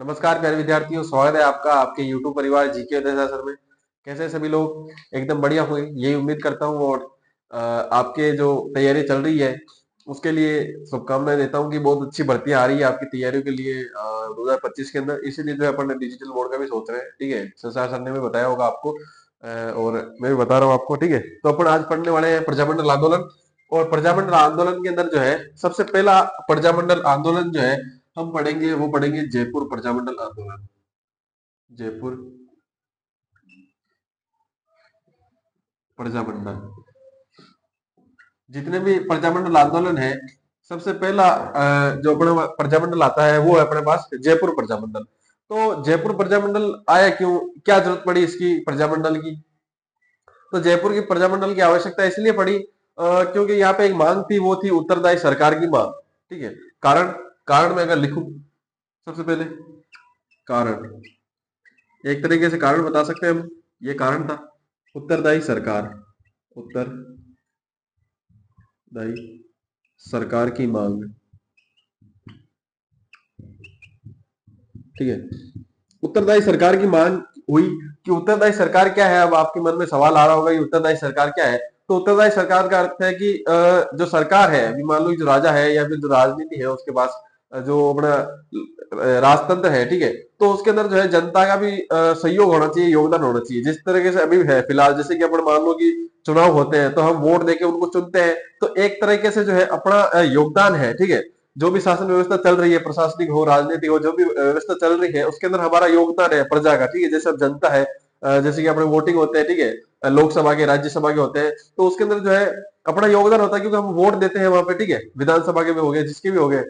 नमस्कार प्यारे विद्यार्थियों, स्वागत है आपका आपके YouTube परिवार जीके विद्या सर में। कैसे हैं सभी लोग? एकदम बढ़िया हुए यही उम्मीद करता हूँ। और आपके जो तैयारी चल रही है उसके लिए शुभकामनाएं देता हूँ कि बहुत अच्छी भर्तियां आ रही है आपकी तैयारियों के लिए 2025 के अंदर। इसीलिए जो है अपन डिजिटल बोर्ड का भी सोच रहे हैं। ठीक है, संसार सर ने भी बताया होगा आपको और मैं भी बता रहा हूँ आपको। ठीक है, तो अपन आज पढ़ने वाले हैं प्रजामंडल आंदोलन। और प्रजामंडल आंदोलन के अंदर जो है सबसे पहला प्रजामंडल आंदोलन जो है हम पढ़ेंगे, वो पढ़ेंगे जयपुर प्रजामंडल आंदोलन। जयपुर प्रजामंडल, जितने भी प्रजामंडल आंदोलन है सबसे पहला जो अपना प्रजामंडल आता है वो है अपने पास जयपुर प्रजामंडल। तो जयपुर प्रजामंडल आया क्यों, क्या जरूरत पड़ी इसकी प्रजामंडल की? तो जयपुर की प्रजामंडल की आवश्यकता इसलिए पड़ी क्योंकि यहाँ पे एक मांग थी, वो थी उत्तरदायी सरकार की मांग। ठीक है, कारण कारण में अगर लिखूं सबसे पहले कारण, एक तरीके से कारण बता सकते हैं हम। ये कारण था उत्तरदायी सरकार, उत्तरदायी सरकार की मांग। ठीक है, उत्तरदायी सरकार की मांग हुई कि उत्तरदायी सरकार क्या है। अब आपके मन में सवाल आ रहा होगा कि उत्तरदायी सरकार क्या है। तो उत्तरदायी सरकार का अर्थ है कि जो सरकार है, अभी मान लो जो राजा है या फिर जो राजनीति है उसके पास जो अपना राजतंत्र है, ठीक है, तो उसके अंदर जो है जनता का भी सहयोग होना चाहिए, योगदान होना चाहिए। जिस तरीके से अभी है फिलहाल, जैसे कि अपन मान लो कि चुनाव होते हैं तो हम वोट देके उनको चुनते हैं, तो एक तरीके से जो है अपना योगदान है। ठीक है, जो भी शासन व्यवस्था चल रही है, प्रशासनिक हो राजनीतिक हो, जो भी व्यवस्था चल रही है उसके अंदर हमारा योगदान है प्रजा का। ठीक है, जैसे अब जनता है, जैसे कि अपने वोटिंग होते हैं, ठीक है, लोकसभा के राज्यसभा के होते हैं, तो उसके अंदर जो है अपना योगदान होता है क्योंकि हम वोट देते हैं वहां पे। ठीक है, विधानसभा के भी हो गए, जिसके भी हो गए,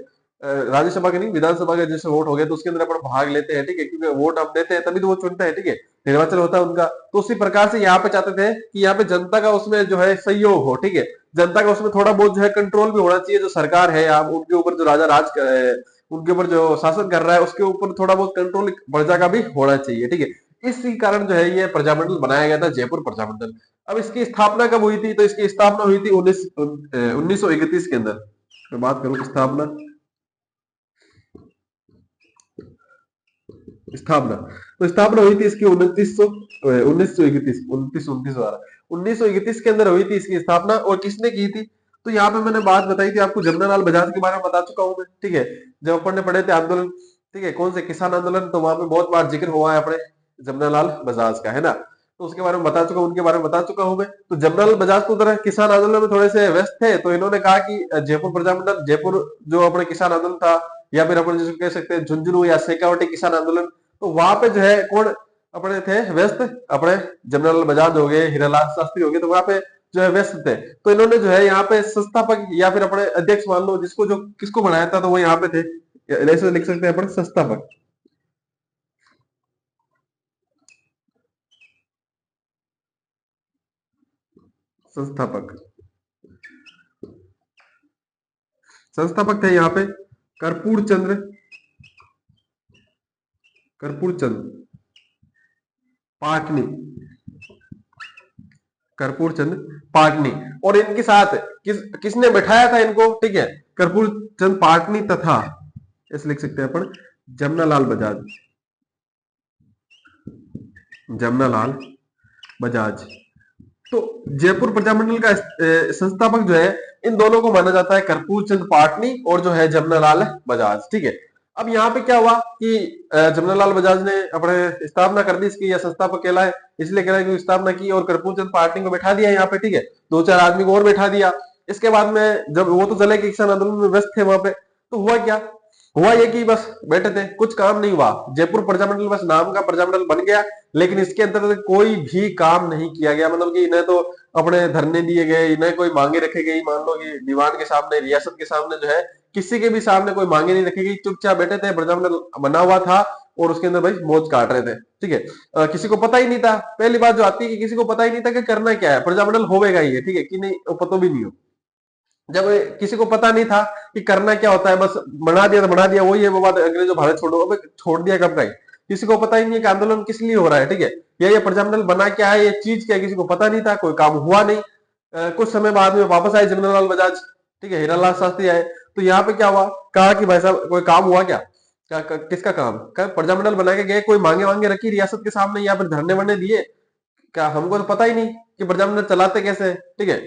राज्यसभा के नहीं विधानसभा के जैसे वोट हो गए, तो उसके अंदर अपन भाग लेते हैं। ठीक है, क्योंकि वोट हम देते हैं तभी तो वो चुनते हैं। ठीक है, निर्वाचन होता है उनका। तो उसी प्रकार से यहाँ पे चाहते थे कि यहाँ पे जनता का उसमें जो है सहयोग हो। ठीक है, जनता का उसमें थोड़ा बहुत जो है कंट्रोल भी होना चाहिए। जो सरकार है आप उनके ऊपर, जो राजा राज उनके ऊपर जो शासन कर रहा है उसके ऊपर थोड़ा बहुत कंट्रोल प्रजा का भी होना चाहिए। ठीक है, इसी कारण जो है ये प्रजामंडल बनाया गया था, जयपुर प्रजामंडल। अब इसकी स्थापना कब हुई थी? तो इसकी स्थापना हुई थी 1931 के अंदर। मैं बात करूं स्थापना, स्थापना तो स्थापना हुई थी इसकी 1931 के अंदर हुई थी इसकी स्थापना। और किसने की थी? तो यहाँ पे मैंने बात बताई थी आपको, जमनालाल बजाज के बारे में बता चुका हूं मैं। ठीक है, जब अपन ने पढ़े थे आंदोलन, ठीक है, कौन से किसान आंदोलन, तो वहां पे बहुत बार जिक्र हुआ है अपने जमनालाल बजाज का, है ना। तो उसके बारे में बता चुका हूं, उनके बारे में बता चुका हूं मैं। तो जमनालाल बजाज तो उधर किसान आंदोलन में थोड़े से व्यस्त थे, तो इन्होंने कहा कि जयपुर प्रजामंडल, जयपुर जो अपने किसान आंदोलन था, या फिर अपन जिसको कह सकते हैं झुंझुनू या शेखावटी किसान आंदोलन, तो वहां पे जो है कौन अपने थे व्यस्त? अपने जमनालाल बजाज हो गए, हीरालाल शास्त्री हो गए, तो वहां पे जो है व्यस्त थे। तो इन्होंने जो है यहाँ पे संस्थापक या फिर अपने अध्यक्ष मान लो, जिसको जो किसको बनाया था, तो वो यहाँ पे थे। ऐसे लिख सकते हैं अपने संस्थापक, संस्थापक संस्थापक थे यहाँ पे कर्पूर चंद्र, कर्पूर चंद पाटनी, कर्पूर चंद पाटनी। और इनके साथ किसने बैठाया था इनको? ठीक है, कर्पूर चंद पाटनी तथा, ऐसे लिख सकते हैं अपन, जमनालाल बजाज, जमनालाल बजाज। तो जयपुर प्रजामंडल का संस्थापक जो है, इन दोनों को माना जाता है, कर्पूर चंद पाटनी और जो है जमनालाल बजाज। ठीक है, अब यहाँ पे क्या हुआ कि जमनालाल बजाज ने अपने स्थापना कर दी इसकी, या संस्थापक कहलाए, इसलिए कहलाए क्योंकि स्थापना की, और कर्पूर चंद पाटनी को बैठा दिया यहाँ पे। ठीक है, दो चार आदमी को और बैठा दिया। इसके बाद में जब वो तो चले कि किसान आंदोलन में व्यस्त थे वहां पे, तो हुआ क्या? हुआ ये कि बस बैठे थे, कुछ काम नहीं हुआ। जयपुर प्रजामंडल बस नाम का प्रजामंडल बन गया, लेकिन इसके अंतर्गत कोई भी काम नहीं किया गया। मतलब कि इन्हें तो अपने धरने दिए गए, इन्हें कोई मांगे रखे गई, मान लो कि दीवान के सामने, रियासत के सामने जो है, किसी के भी सामने कोई मांगे नहीं रखी गई। चुपचाप बैठे थे, प्रजामंडल बना हुआ था और उसके अंदर भाई मौज काट रहे थे। ठीक है, किसी को पता ही नहीं था। पहली बात जो आती है कि किसी को पता ही नहीं था कि करना क्या है, प्रजामंडल होगा ही है, ठीक है, कि नहीं पता भी नहीं हो। जब किसी को पता नहीं था कि करना क्या होता है, बस बना दिया तो बना दिया, वही है वो बात, अंग्रेजों भारत छोड़ो, अब छोड़ दिया कब का ही। किसी को पता ही नहीं है कि आंदोलन किस लिए हो रहा है। ठीक है, या ये प्रजामंडल बना क्या है, ये चीज क्या है, किसी को पता नहीं था, कोई काम हुआ नहीं। कुछ समय बाद में वापस आए जमनालाल बजाज, ठीक है, हीरालाल शास्त्री आए, तो यहाँ पे क्या हुआ, कहा कि भाई साहब कोई काम हुआ क्या? किसका काम, क्या प्रजामंडल बना के गए, कोई मांगे वांगे रखी रियासत के सामने, या फिर धरने वरने दिए? क्या हमको तो पता ही नहीं कि प्रजामंडल चलाते कैसे है, ठीक है।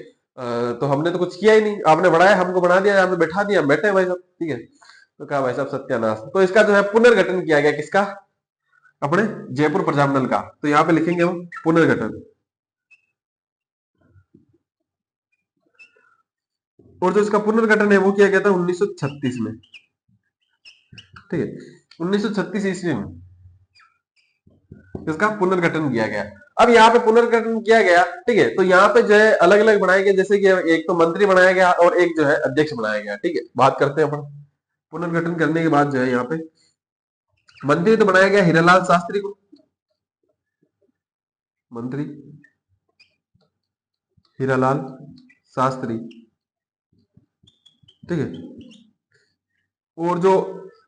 तो हमने तो कुछ किया ही नहीं, आपने बढ़ाया, हमको बना दिया, आपने बैठा दिया, हम बैठे हैं भाई साहब, ठीक है। तो कहा भाई साहब सत्यानाश। तो इसका जो है पुनर्गठन किया गया, किसका? अपने जयपुर प्रजामंडल का। तो यहाँ पे लिखेंगे हम पुनर्गठन। और जो इसका पुनर्गठन है वो किया गया था 1936 में, ठीक है। 1936 ईस्वी में इसका पुनर्गठन किया गया। अब यहाँ पे पुनर्गठन किया गया, ठीक है। तो यहाँ पे जो है अलग अलग बनाए गए, जैसे कि एक तो मंत्री बनाया गया और एक जो है अध्यक्ष बनाया गया, ठीक है। बात करते हैं अपन पुनर्गठन करने के बाद जो है यहाँ पे मंत्री तो बनाया गया हीरालाल शास्त्री को, मंत्री हीरालाल शास्त्री, ठीक है। और जो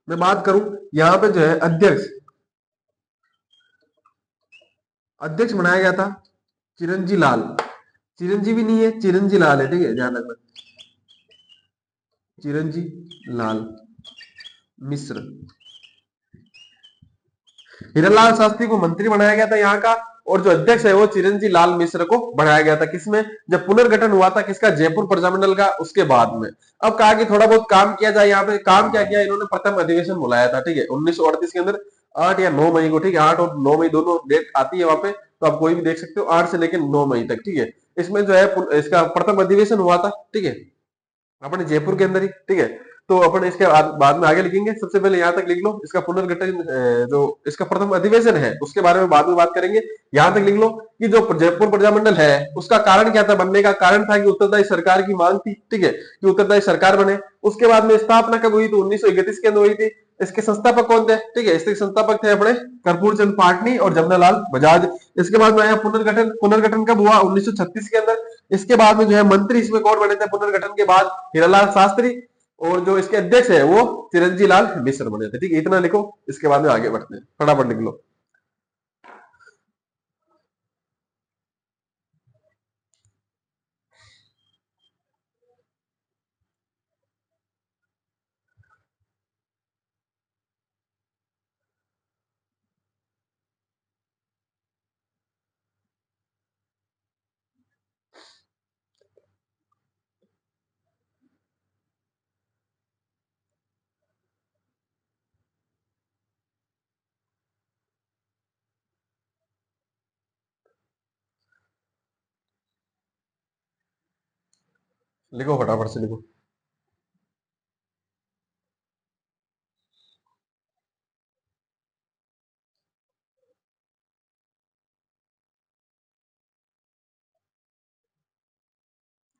मैं बात करूं यहाँ पे जो है अध्यक्ष, अध्यक्ष बनाया गया था चिरंजी लाल, चिरंजीवी नहीं है, चिरंजी लाल है, ठीक है, ध्यान रखना, चिरंजी लाल मिश्र। हीरालाल शास्त्री को मंत्री बनाया गया था यहाँ का, और जो अध्यक्ष है वो चिरंजी लाल मिश्र को बनाया गया था। किसमें? जब पुनर्गठन हुआ था किसका? जयपुर प्रजामंडल का, उसके बाद में। अब कहा कि थोड़ा बहुत काम किया जाए। यहाँ पे काम क्या किया इन्होंने? प्रथम अधिवेशन बुलाया था, ठीक है, 1938 के अंदर 8 या 9 मई को, ठीक है। 8 और 9 मई दोनों डेट आती है वहां पे, तो आप कोई भी देख सकते हो, 8 से लेकर 9 मई तक, ठीक है। इसमें जो है इसका प्रथम अधिवेशन हुआ था, ठीक है, अपने जयपुर के अंदर ही, ठीक है। तो अपन इसके बाद में आगे लिखेंगे। सबसे पहले यहाँ तक लिख लो, इसका पुनर्गठन जो इसका प्रथम अधिवेशन है उसके बारे में बाद में बात करेंगे। यहाँ तक लिख लो कि जो जयपुर प्रजामंडल है उसका कारण क्या था बनने का? कारण था कि उत्तरदायी सरकार की मांग थी, ठीक है, कि उत्तरदायी सरकार बने। उसके बाद में स्थापना कब हुई? तो 1931 के अंदर हुई थी। इसके संस्थापक कौन थे? ठीक है, इसके संस्थापक थे अपने कर्पूर चंद पाटनी और जमनालाल बजाज। इसके बाद में आया पुनर्गठन। पुनर्गठन कब हुआ? 1936 के अंदर। इसके बाद में जो है मंत्री इसमें कौन बने थे पुनर्गठन के बाद? हीरालाल शास्त्री। और जो इसके अध्यक्ष है वो चिरंजी लाल मिश्र बने थे, ठीक है। इतना लिखो, इसके बाद में आगे बढ़ते हैं, फटाफट लिख लो। लिखो, फटाफट से लिखो।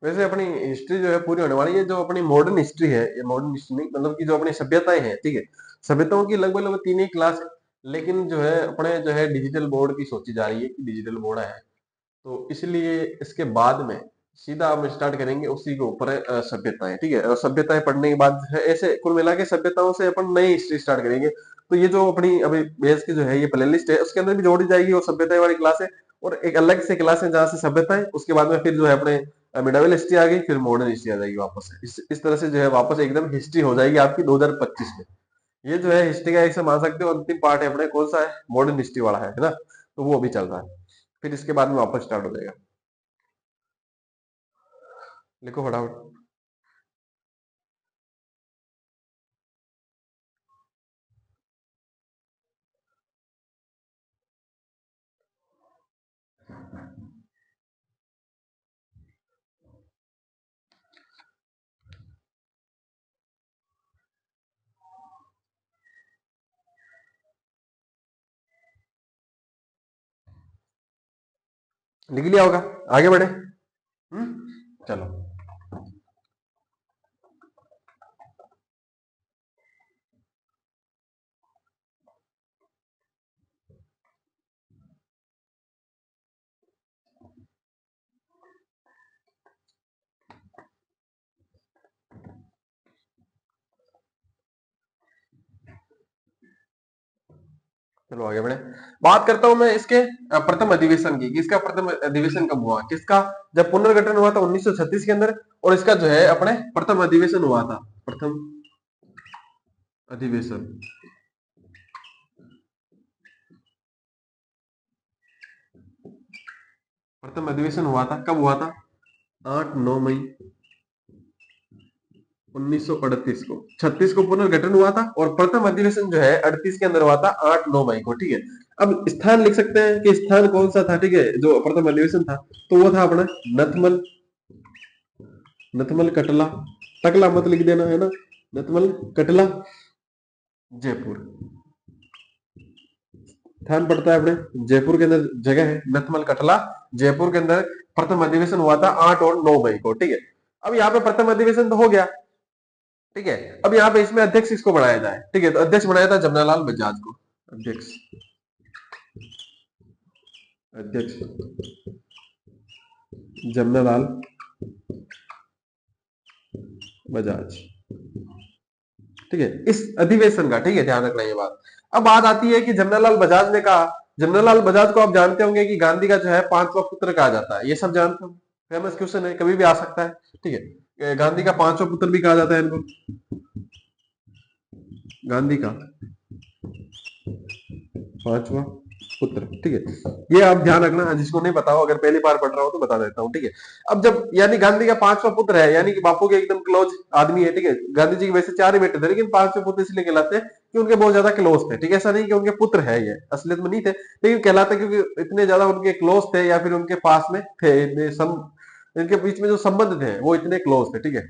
वैसे अपनी हिस्ट्री जो है पूरी होने वाली है। जो अपनी मॉडर्न हिस्ट्री है, ये मॉडर्न हिस्ट्री नहीं, मतलब कि जो अपनी सभ्यताएं हैं, ठीक है, सभ्यताओं की लगभग लगभग 3 ही क्लास है। लेकिन जो है अपने जो है डिजिटल बोर्ड की सोची जा रही है कि डिजिटल बोर्ड है, तो इसलिए इसके बाद में सीधा हम स्टार्ट करेंगे उसी के ऊपर है, सभ्यताएं, ठीक है। और सभ्यताएं पढ़ने के बाद जो है ऐसे कुल मिला के सभ्यताओं से अपन नई हिस्ट्री स्टार्ट करेंगे। तो ये जो अपनी अभी बेस की जो है ये प्ले लिस्ट है उसके अंदर भी जोड़ी जाएगी और सभ्यताएं वाली क्लास है। और एक अलग से क्लास है जहाँ से सभ्यताएं, उसके बाद में फिर जो है अपने मिडावल हिस्ट्री आ गई, फिर मॉडर्न हिस्ट्री आ जाएगी वापस से। इस तरह से जो है वापस एकदम हिस्ट्री हो जाएगी आपकी 2025 में। ये जो है हिस्ट्री का एक से मान सकते हो अंतिम पार्ट है अपने, कौन सा है? मॉडर्न हिस्ट्री वाला है ना। तो वो अभी चल रहा है, फिर इसके बाद में वापस स्टार्ट हो जाएगा। लिखो फटाफट। लिख लिया होगा, आगे बढ़े। चलो। चलो आगे बढ़े। बात करता हूं मैं इसके प्रथम अधिवेशन की। किसका प्रथम अधिवेशन कब हुआ? किसका? जब पुनर्गठन हुआ था 1936 के अंदर, और इसका जो है अपने प्रथम अधिवेशन हुआ था, प्रथम अधिवेशन प्रथम अधिवेशन हुआ था, कब हुआ था? 8-9 मई 1938 को। 36 को पुनर्गठन हुआ था और प्रथम अधिवेशन जो है 38 के अंदर हुआ था 8-9 मई को, ठीक है। अब स्थान लिख सकते हैं कि स्थान कौन सा था, ठीक है, जो प्रथम अधिवेशन था, तो वो था अपना नथमल, नथमल कटला, टकला मत लिख देना है ना, नथमल कटला जयपुर। स्थान पड़ता है अपने जयपुर के अंदर, जगह है नथमल कटला जयपुर के अंदर। प्रथम अधिवेशन हुआ था 8 और 9 मई को, ठीक है। अब यहाँ पे प्रथम अधिवेशन तो हो गया, ठीक है। अब यहाँ पे इसमें अध्यक्ष किसको बनाया जाए, ठीक है, तो अध्यक्ष बनाया था जमनालाल बजाज को। अध्यक्ष, अध्यक्ष जमनालाल बजाज, ठीक है, इस अधिवेशन का, ठीक है, ध्यान रखना ये बात। अब बात आती है कि जमनालाल बजाज ने कहा, जमनालाल बजाज को आप जानते होंगे कि गांधी का जो है पांचवा पुत्र कहा जाता है, ये सब जानते हो, फेमस क्वेश्चन है, कभी भी आ सकता है, ठीक है। गांधी का पांचवा पुत्र भी कहा जाता है इनको, गांधी का पांचवा पुत्र, ठीक है। ये आप ध्यान रखना, जिसको नहीं पता हो, अगर पहली बार पढ़ रहा हो तो बता देता हूँ, ठीक है। अब जब यानी गांधी का पांचवा पुत्र है, यानी कि बापू के एकदम क्लोज आदमी है, ठीक है। गांधी जी के वैसे 4 ही बेटे थे, लेकिन पांचवे पुत्र इसलिए कहलाते हैं कि उनके बहुत ज्यादा क्लोज थे, ठीक है। ऐसा नहीं कि उनके पुत्र है, ये असलियत में नहीं थे, लेकिन कहलाते क्योंकि इतने ज्यादा उनके क्लोज थे, या फिर उनके पास में थे, इनके बीच में जो संबंध थे वो इतने क्लोज थे, ठीक है।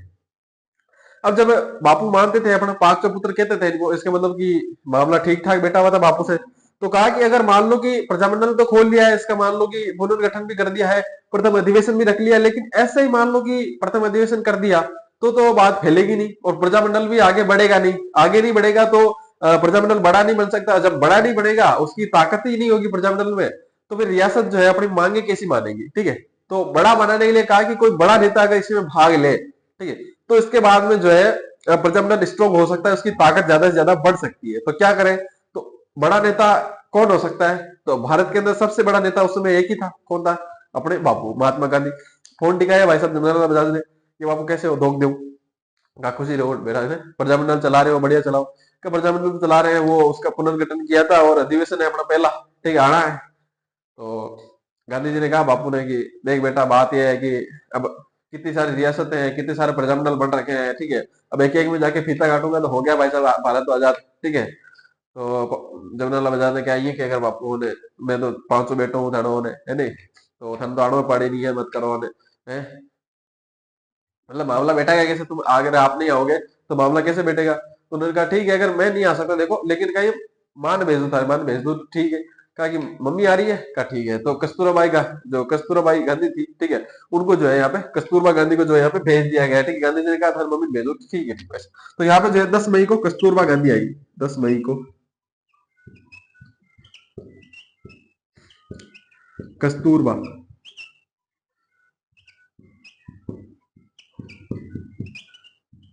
अब जब बापू मानते थे अपना पांचवा पुत्र कहते थे इनको, इसके मतलब कि मामला ठीक ठाक बैठा हुआ था बापू से, तो कहा कि अगर मान लो कि प्रजामंडल तो खोल लिया है इसका, मान लो कि पुनर्गठन भी कर दिया है, प्रथम अधिवेशन भी रख लिया, लेकिन ऐसे ही मान लो कि प्रथम अधिवेशन कर दिया तो बात फैलेगी नहीं और प्रजामंडल भी आगे बढ़ेगा नहीं, आगे नहीं बढ़ेगा तो प्रजामंडल बड़ा नहीं बन सकता, जब बड़ा नहीं बनेगा उसकी ताकत ही नहीं होगी प्रजामंडल में, तो फिर रियासत जो है अपनी मांगे कैसी मानेगी, ठीक है। तो बड़ा बनाने के लिए कहा कि कोई बड़ा नेता अगर इसमें भाग ले, ठीक है, तो इसके बाद में जो है प्रजामंडल स्ट्रॉन्ग हो सकता है, उसकी ताकत ज्यादा से ज्यादा बढ़ सकती है, तो क्या करें, तो बड़ा नेता कौन हो सकता है, तो भारत के अंदर सबसे बड़ा नेता उस समय एक ही था, कौन था, अपने बापू महात्मा गांधी। फोन टिकाया भाई साहब जमनालाल बजाज ने कि बापू कैसे हो, धोख दो का खुशी रहो मेरा है, प्रजामंडल चला रहे हो, बढ़िया चलाओ, क्या प्रजामंडल तो चला रहे हैं, वो उसका पुनर्गठन किया था और अधिवेशन है अपना पहला, ठीक है, आना है। तो गांधी जी ने कहा बापू ने कि देख बेटा, बात यह है कि अब कितनी सारी रियासतें हैं, कितने सारे प्रजामंडल बन रखे हैं, ठीक है, अब एक एक में जाके फीता काटूंगा तो हो गया भाई साहब भारत तो आजाद, ठीक है। तो जमनालाल बजाज ने क्या ये कि अगर बापू ने, मैं तो 500 बेटो हूँ थानों ने, है नहीं, तो थन तो आड़ो पड़ी नहीं है, मत करो ने, है, मतलब मामला बैठेगा कैसे, तुम अगर आप नहीं आओगे तो मामला कैसे बैठेगा, तो उन्होंने कहा ठीक है अगर मैं नहीं आ सकता देखो, लेकिन कहीं मान भेज दो, मान भेज दो, ठीक है। कहा कि मम्मी आ रही है, कहा ठीक है, तो कस्तूरबा बाई का, जो कस्तूरबा बाई गांधी थी, ठीक है, उनको जो है यहाँ पे कस्तूरबा गांधी को जो है यहाँ पे भेज दिया गया, ठीक है। गांधी जी ने कहा था मम्मी भेजो, ठीक है, ठीक है। तो यहाँ पे जो है 10 मई को कस्तूरबा गांधी आई, 10 मई को कस्तूरबा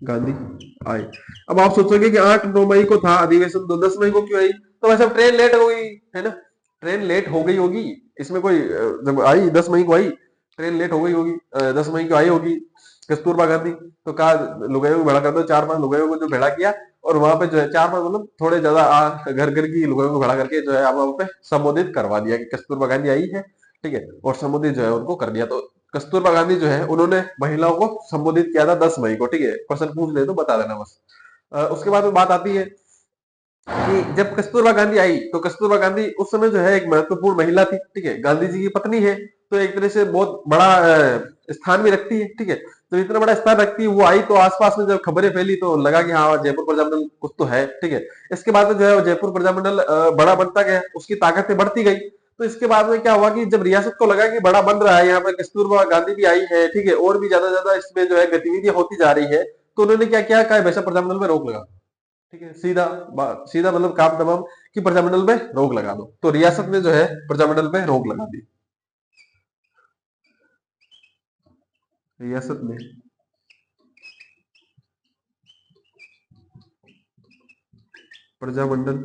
गांधी आए। अब आप सोचोगे कि 8-9 मई को था अधिवेशन, तो 10 मई को क्यों आई, तो वैसे ट्रेन लेट हो गई है ना, ट्रेन लेट हो गई होगी, इसमें कोई जब आई 10 मई को आई, ट्रेन लेट हो गई होगी, 10 मई को आई होगी कस्तूरबा गांधी, तो कहा लुगाइयों को भेड़ा कर दो, 4-5 लुगाइयों को जो भेड़ा किया, और वहां पे जो है 4-5 मतलब थोड़े ज्यादा घर घर की लुगाइयों को भेड़ा करके जो है वहां पे संबोधित करवा दिया कि कस्तूरबा गांधी आई है, ठीक है, और संबोधित जो है उनको कर दिया। तो कस्तूरबा गांधी जो है उन्होंने महिलाओं को संबोधित किया था 10 मई को, ठीक है, क्वेश्चन पूछ ले तो बता देना बस। उसके बाद में बात आती है कि जब कस्तूरबा गांधी आई, तो कस्तूरबा गांधी उस समय जो है एक महत्वपूर्ण महिला थी, ठीक है, गांधी जी की पत्नी है, तो एक तरह से बहुत बड़ा स्थान भी रखती है, ठीक है। तो इतना बड़ा स्थान रखती है, वो आई तो आसपास में जब खबरें फैली तो लगा कि हाँ जयपुर प्रजामंडल कुछ तो है, ठीक है। इसके बाद में जो है वो जयपुर प्रजामंडल बड़ा बनता गया, उसकी ताकतें बढ़ती गई। तो इसके बाद में क्या हुआ कि जब रियासत को लगा कि बड़ा बन रहा है, यहाँ पे कस्तूरबा गांधी भी आई है, ठीक है, और भी ज्यादा इसमें जो है गतिविधियां होती जा रही है, तो उन्होंने क्या किया, कहा वैसा प्रजामंडल में रोक लगा, ठीक है, सीधा सीधा मतलब काम तमाम कि प्रजामंडल में रोक लगा दो, तो रियासत ने जो है प्रजामंडल में रोक लगा दी, रियासत ने प्रजामंडल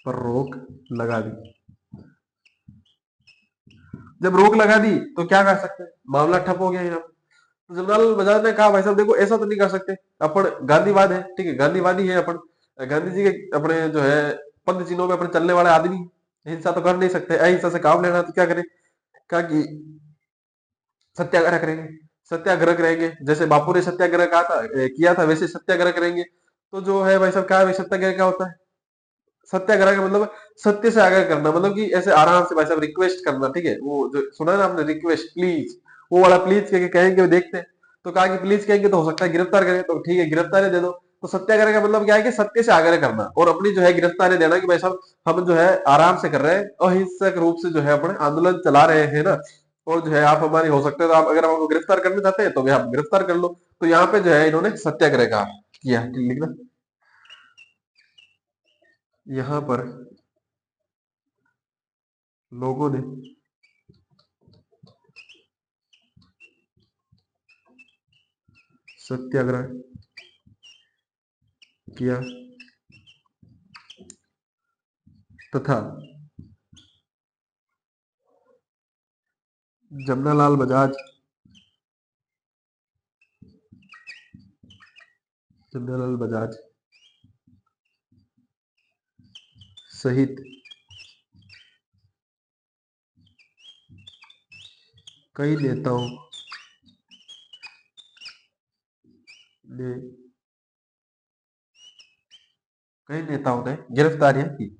पर रोक लगा दी। जब रोक लगा दी तो क्या कर सकते हैं, मामला ठप हो गया यहाँ पे। तो जमनालाल बजाज ने कहा भाई साहब देखो ऐसा तो नहीं कर सकते, अपन गांधीवाद है, ठीक है, गांधीवादी है अपन, गांधी जी के अपने जो है पंथ चिन्हों पे अपने चलने वाले आदमी, हिंसा तो कर नहीं सकते, अहिंसा से काम लेना तो क्या करें, कहा कि सत्याग्रह करेंगे, सत्याग्रह करेंगे, जैसे बापू ने सत्याग्रह कहा था, किया था, वैसे सत्याग्रह करेंगे। तो जो है भाई साहब, क्या है भाई सत्याग्रह क्या होता है? सत्याग्रह का मतलब सत्य से आग्रह करना, मतलब कि ऐसे आराम से भाई साहब रिक्वेस्ट करना, ठीक है, वो जो सुना है ना आपने, रिक्वेस्ट, प्लीज, वो वाला प्लीज कह के कहेंगे, देखते हैं। तो कहा कि प्लीज कहेंगे तो हो सकता है गिरफ्तार करें, तो ठीक है गिरफ्तारी दे दो। तो सत्याग्रह का मतलब क्या है कि सत्य से आग्रह करना और अपनी जो है गिरफ्तारी देना, कि भाई साहब हम जो है आराम से कर रहे हैं, अहिंसक रूप से जो है अपने आंदोलन चला रहे हैं ना, और जो है आप हमारी हो सकते हैं, तो आप अगर हमको गिरफ्तार करना चाहते हैं तो भी आप गिरफ्तार कर लो। तो यहाँ पे जो है इन्होंने सत्याग्रह का किया, लिखना यहाँ पर लोगों ने सत्याग्रह किया तथा जमनालाल बजाज, जमनालाल बजाज सहित कई नेताओं ने गिरफ्तारियां की।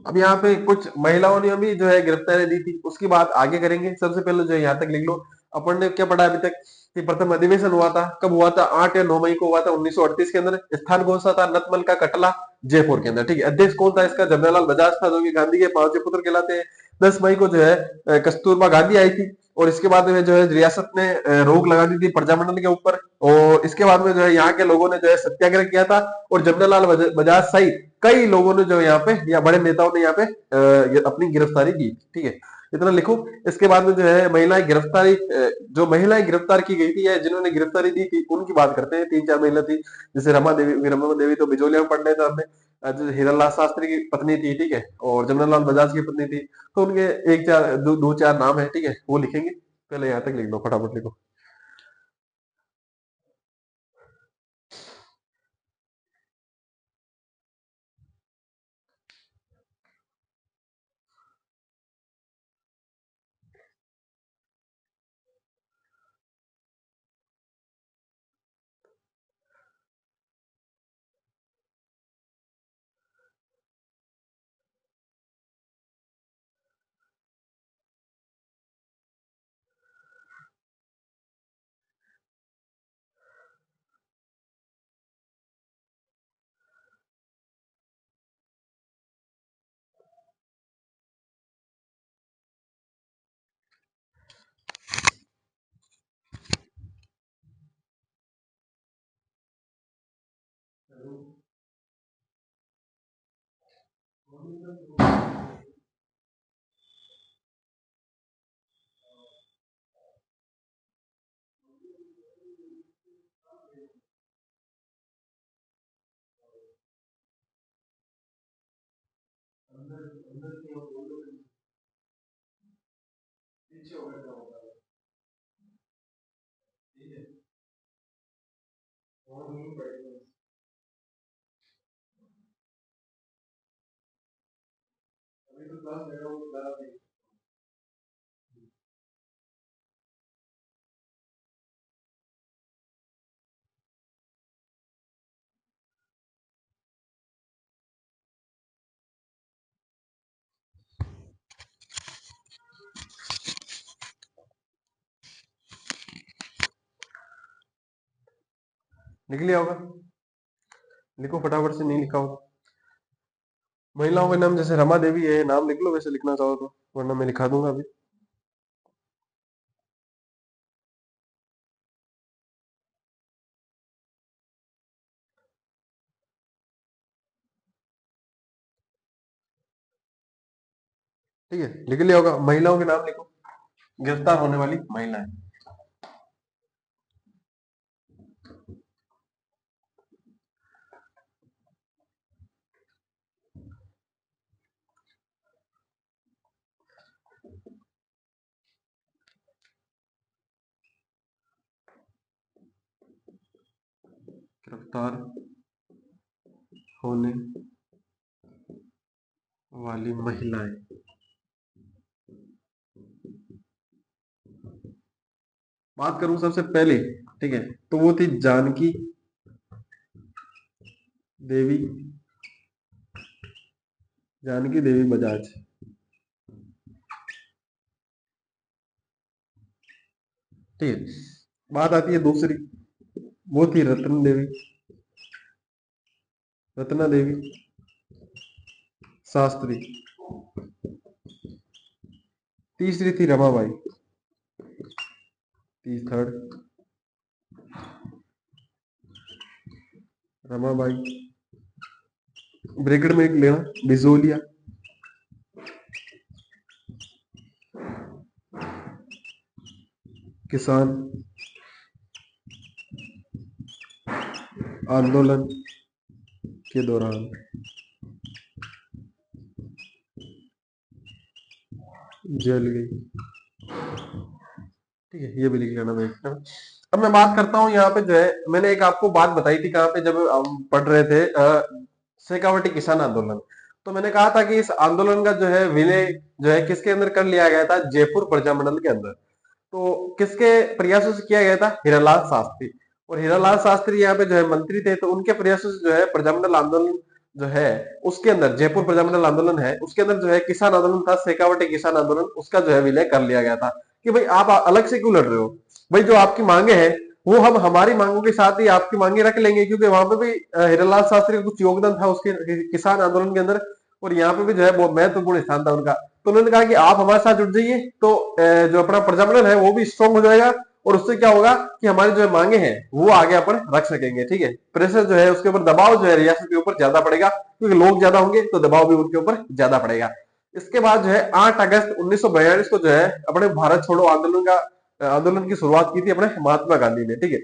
अब यहाँ पे कुछ महिलाओं ने भी जो है गिरफ्तारी दी थी, उसकी बात आगे करेंगे। सबसे पहले जो है यहाँ तक लिख लो, अपन ने क्या पढ़ा अभी तक, कि प्रथम अधिवेशन हुआ था, कब हुआ था? 8 या 9 मई को हुआ था 1938 के अंदर। स्थान कौन सा था? नतमल का कटला, जयपुर के अंदर, ठीक है। अध्यक्ष कौन था इसका? जमनालाल बजाज था, जो कि गांधी के पांचवे पुत्र कहलाते हैं। 10 मई को जो है कस्तूरबा गांधी आई थी, और इसके बाद में जो है रियासत ने रोक लगा दी थी प्रजामंडल के ऊपर। और इसके बाद में जो है यहाँ के लोगों ने जो है सत्याग्रह किया था, और जमनालाल बजाज सहित कई लोगों ने जो यहाँ पे, या बड़े नेताओं ने यहाँ पे अपनी गिरफ्तारी की, ठीक है। इतना लिखो। इसके बाद में जो है महिलाएं गिरफ्तारी, जो महिलाएं गिरफ्तार की गई थी या जिन्होंने गिरफ्तारी दी थी, उनकी बात करते हैं। 3-4 महिला थी, जैसे रमा देवी तो बिजोलिया में पढ़ रहे थे हमने, जो हीरालाल शास्त्री की पत्नी थी, ठीक है, और जमनालाल बजाज की पत्नी थी। तो उनके एक चार दो चार नाम है, ठीक है, वो लिखेंगे। पहले यहाँ तक लिख लो, फटाफट लिखो। लिख लिया होगा, लिखो फटाफट से, नहीं लिखा होगा। महिलाओं के नाम जैसे रमा देवी है, नाम लिख लो वैसे लिखना चाहो तो, वरना मैं लिखा दूंगा अभी। ठीक है, लिख लिया होगा। महिलाओं के नाम लिखो, गिरफ्तार होने वाली महिलाएं। गिरफ्तार होने वाली महिलाएं। बात करूं सबसे पहले, ठीक है, तो वो थी जानकी देवी, जानकी देवी बजाज। ठीक है, बात आती है दूसरी, वो थी रत्न देवी, रत्ना देवी शास्त्री। तीसरी थी रमाबाई, थर्ड रमाबाई, ब्रैकेट में एक लेना बिजोलिया, किसान आंदोलन के दौरान जल गई। ठीक है, ये भी लिख लेना भाई। अब मैं बात करता हूँ यहाँ पे जो है, मैंने एक आपको बात बताई थी कहाँ पे, जब हम पढ़ रहे थे शेखावटी किसान आंदोलन। तो मैंने कहा था कि इस आंदोलन का जो है विलय जो है किसके अंदर कर लिया गया था, जयपुर प्रजामंडल के अंदर। तो किसके प्रयासों से किया गया था, हीरालाल शास्त्री। और हीरालाल शास्त्री यहाँ पे जो है मंत्री थे, तो उनके प्रयासों से जो है प्रजामंडल आंदोलन जो है उसके अंदर, जयपुर प्रजामंडल आंदोलन है उसके अंदर जो है किसान आंदोलन था, शेखावटी किसान आंदोलन, उसका जो है विलय कर लिया गया था। कि भाई आप अलग से क्यों लड़ रहे हो, भाई जो आपकी मांगे हैं वो हम हमारी मांगों के साथ ही आपकी मांगे रख लेंगे, क्योंकि वहां पे भी हीरालाल शास्त्री का कुछ योगदान था उसके किसान आंदोलन के अंदर, और यहाँ पे भी जो है बहुत महत्वपूर्ण स्थान था उनका। तो उन्होंने कहा कि आप हमारे साथ जुड़ जाइए, तो जो अपना प्रजामंडल है वो भी स्ट्रॉन्ग हो जाएगा, और उससे क्या होगा कि हमारी जो मांगे हैं वो आगे अपन रख सकेंगे। ठीक है, प्रेशर जो है उसके ऊपर, दबाव जो है रियासत के ऊपर ज्यादा पड़ेगा, क्योंकि लोग ज्यादा होंगे तो दबाव भी उनके ऊपर ज्यादा पड़ेगा। इसके बाद जो है 8 अगस्त 1942 को जो है अपने भारत छोड़ो आंदोलन का आंदोलन की शुरुआत की थी अपने महात्मा गांधी ने। ठीक है,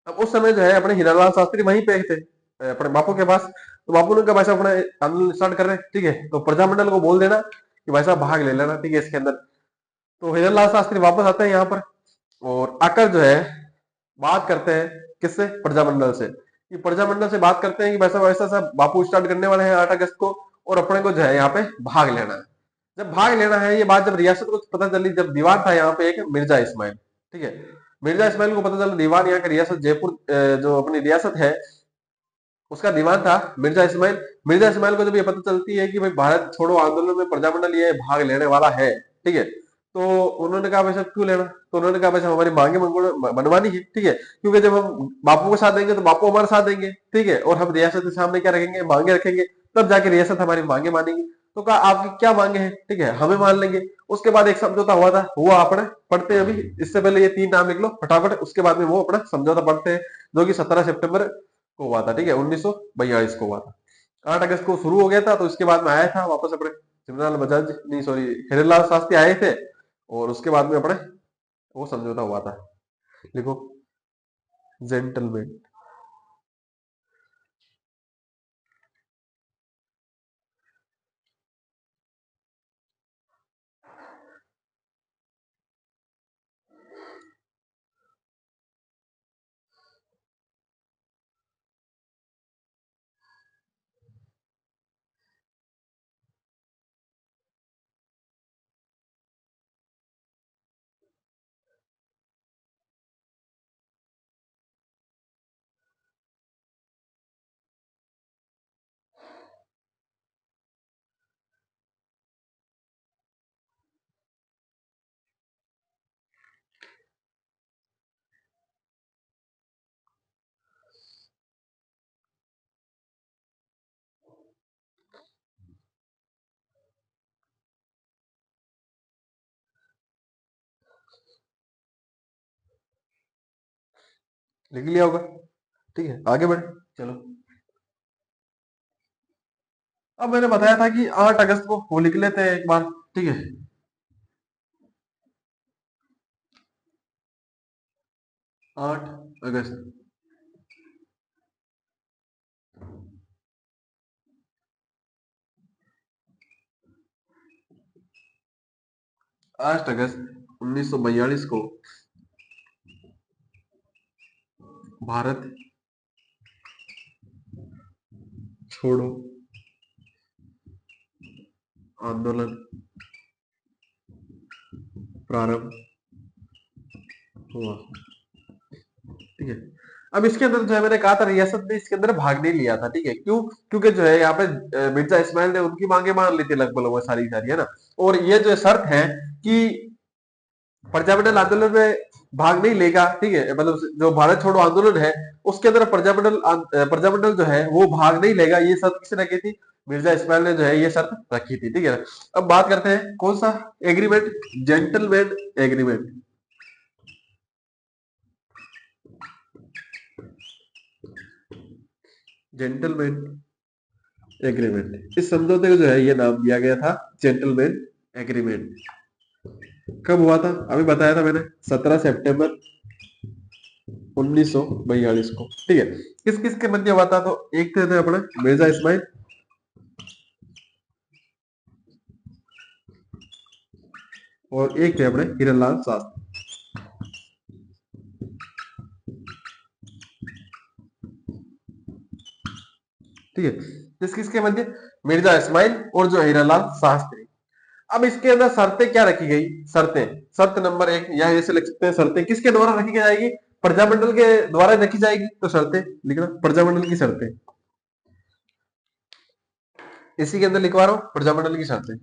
अब उस समय जो है अपने हीरालाल शास्त्री वहीं पे थे अपने बापू के पास। तो बापू ने कहा भाई साहब अपना आंदोलन स्टार्ट कर रहे हैं, ठीक है, तो प्रजामंडल को बोल देना कि भाई साहब भाग ले लेना, ठीक है, इसके अंदर। तो हीरालाल शास्त्री वापस आते हैं यहाँ पर, और आकर जो है बात करते हैं किससे, प्रजामंडल से। कि प्रजामंडल से बात करते हैं कि भाई साहब ऐसा ऐसा बापू स्टार्ट करने वाले हैं 8 अगस्त को, और अपने को जो है यहाँ पे भाग लेना है। जब भाग लेना है, ये बात जब रियासत को पता चली, जब दीवान था यहाँ पे एक मिर्जा इस्माइल, ठीक है, मिर्जा इस्माइल को पता चला, दीवान यहाँ का रियासत जयपुर जो अपनी रियासत है उसका दीवान था मिर्जा इस्माइल। मिर्जा इस्माइल को जब ये पता चलती है कि भाई भारत छोड़ो आंदोलन में प्रजामंडल ये भाग लेने वाला है, ठीक है, तो उन्होंने कहा भाई साहब क्यों लेना, तो उन्होंने कहा भाई साहब हमारी मांगे मनवानी है, ठीक है, क्योंकि जब हम बापू को साथ देंगे तो बापू हमारे साथ देंगे, ठीक है, और हम रियासत के सामने क्या रखेंगे, मांगे रखेंगे, तब जाके रियासत हमारी मांगे मानेगी। तो कहा आपकी क्या मांगे हैं, ठीक है, हमें मान लेंगे। उसके बाद एक समझौता हुआ था, वो अपने पढ़ते हैं अभी, इससे पहले ये 3 नाम लिख लो फटाफट, उसके बाद में वो अपना समझौता पढ़ते हैं, जो कि 17 सितंबर को हुआ था, ठीक है, 1942 को हुआ था। 8 अगस्त को शुरू हो गया था, तो इसके बाद में आया था वापस अपने सिमरलाल बजाज, नहीं सॉरी, हिरेलाल शास्त्री आए थे, और उसके बाद में अपने वो समझौता हुआ था। लिखो, जेंटलमैन। लिख लिया होगा, ठीक है, आगे बढ़े, चलो। अब मैंने बताया था कि 8 अगस्त को वो लिख लेते हैं एक बार, ठीक है, 8 अगस्त, 8 अगस्त 1942 को भारत छोड़ो आंदोलन प्रारंभ हुआ। ठीक है। अब इसके अंदर जो है मैंने कहा था रियासत ने इसके अंदर भाग नहीं लिया था। ठीक है, क्यों? क्योंकि जो है यहाँ पे मिर्जा इस्माइल ने उनकी मांगे मान ली थी लगभग लगभग सारी सारी, है ना। और ये जो शर्त है कि प्रजामंडल आंदोलन में भाग नहीं लेगा। ठीक है, मतलब जो भारत छोड़ो आंदोलन है उसके अंदर प्रजामंडल जो है वो भाग नहीं लेगा। ये शर्त किसने रखी थी? मिर्जा इस्माइल ने जो है ये शर्त रखी थी। ठीक है। अब बात करते हैं कौन सा agreement? Gentleman agreement. Gentleman agreement, इस समझौते को जो है ये नाम दिया गया था जेंटलमैन एग्रीमेंट। कब हुआ था? अभी बताया था मैंने, 17 सितंबर 1942 को। ठीक है। किस किस के मध्य हुआ था? तो एक थे अपने मिर्जा इस्माइल और एक थे अपने हिरनलाल शास्त्री। ठीक है, किस किस के मध्य? मिर्जा इस्माइल और जो हिरनलाल शास्त्री। अब इसके अंदर शर्तें क्या रखी गई? शर्तें, शर्त नंबर एक, या ऐसे लिख सकते हैं शर्तें किसके द्वारा रखी जाएगी? प्रजामंडल के द्वारा रखी जाएगी। तो शर्तें लिखना, प्रजामंडल की शर्तें। इसी के अंदर लिखवा रहा हूं प्रजामंडल की शर्तें।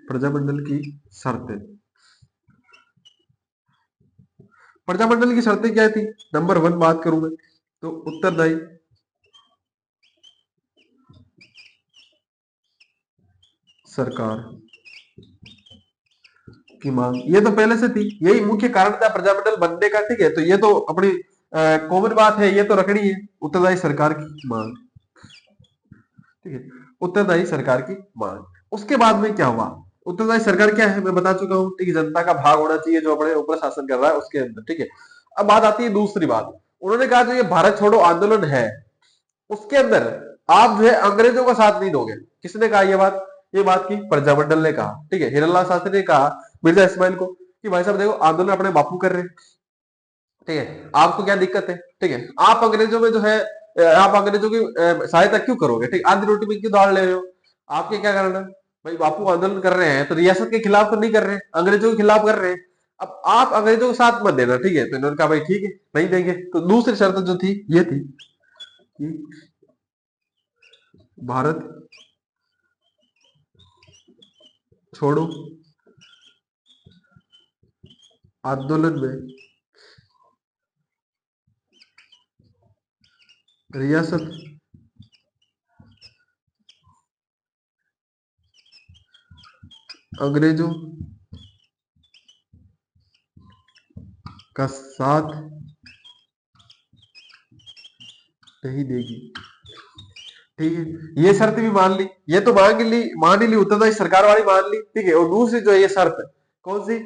प्रजामंडल की शर्तें, प्रजामंडल की शर्तें क्या थी? नंबर वन बात करूं मैं तो उत्तरदायी सरकार की मांग। ये तो पहले से थी, यही मुख्य कारण था प्रजामंडल बनने का। ठीक है, तो ये तो अपनी कॉमन बात है, ये तो रखनी है। उत्तरदायी सरकार की मांग। ठीक है, उत्तरदायी सरकार की मांग। उसके बाद में क्या हुआ? उत्तरदायी सरकार क्या है मैं बता चुका हूं। ठीक है, जनता का भाग होना चाहिए जो अपने ऊपर शासन कर रहा है उसके अंदर। ठीक है, अब बात आती है दूसरी बात। उन्होंने कहा जो ये भारत छोड़ो आंदोलन है उसके अंदर आप जो है अंग्रेजों का साथ नहीं दोगे। किसने कहा ये बात? ये बात की प्रजामंडल ने कहा। ठीक है, हिरनलाल शास्त्री ने कहा मिर्जा इस्माइल को कि भाई साहब देखो आंदोलन अपने बापू कर रहे हैं। ठीक है, आपको क्या दिक्कत है? ठीक है, आप अंग्रेजों में जो है आप अंग्रेजों की सहायता क्यों करोगे? ठीक, आधी रोटी में क्यों दाल ले रहे हो? आपके क्या करना? भाई बापू आंदोलन कर रहे हैं तो रियासत के खिलाफ तो नहीं कर रहे हैं, अंग्रेजों के खिलाफ कर रहे हैं। अब आप अंग्रेजों के साथ मत देना। ठीक है, तो इन्होंने कहा भाई ठीक है नहीं देंगे। तो दूसरी शर्त जो थी ये थी कि भारत छोड़ो आंदोलन में रियासत अंग्रेजों का साथ नहीं देगी। ठीक है, ये शर्त भी मान ली, ये तो मान ही ली उत्तरदायी सरकार वाली मान ली। ठीक है, और दूसरी जो है ये शर्त कौन सी?